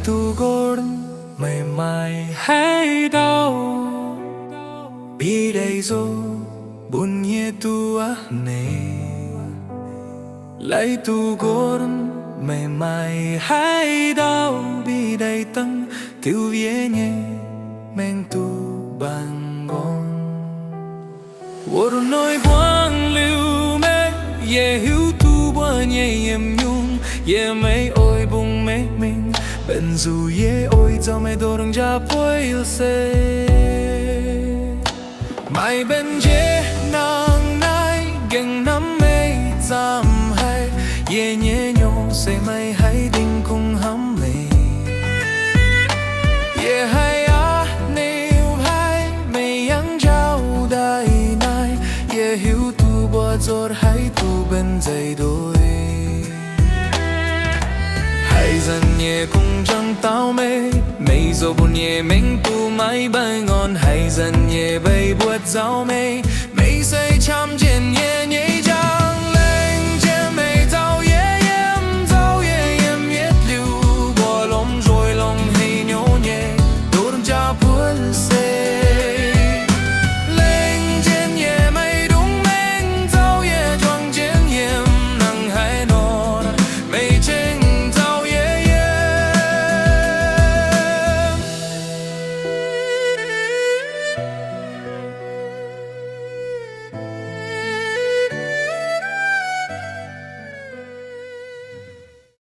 tu gor mày mai hay đau bi đây rồi buồn nhẹ tu nè lại tu gor mày mai hay đau bi đây tăng tiêu vie nhẹ men tu bằng gon ور nói buông lưu mê ye hiu tu buông nhẹ em nhung ye mấy ôi bung mê mình bên dù ye ôi cho mày đồ đừng ra bôi yêu se mai bên ye nàng nai geng nắm mê giam hay ye nhẹ nhô se mày hay đinh cùng hắm mày ye hay nêu hay mày yang trao đai nai ye hiu tu bua giọt hay tu bên dây đôi hay dần nhẹ cùng trăng tao mê mây rồi buồn nhẹ mình tu mãi bay ngon hay dần nhẹ bay buốt gió mây mây say chăm trên nhẹ nhẹ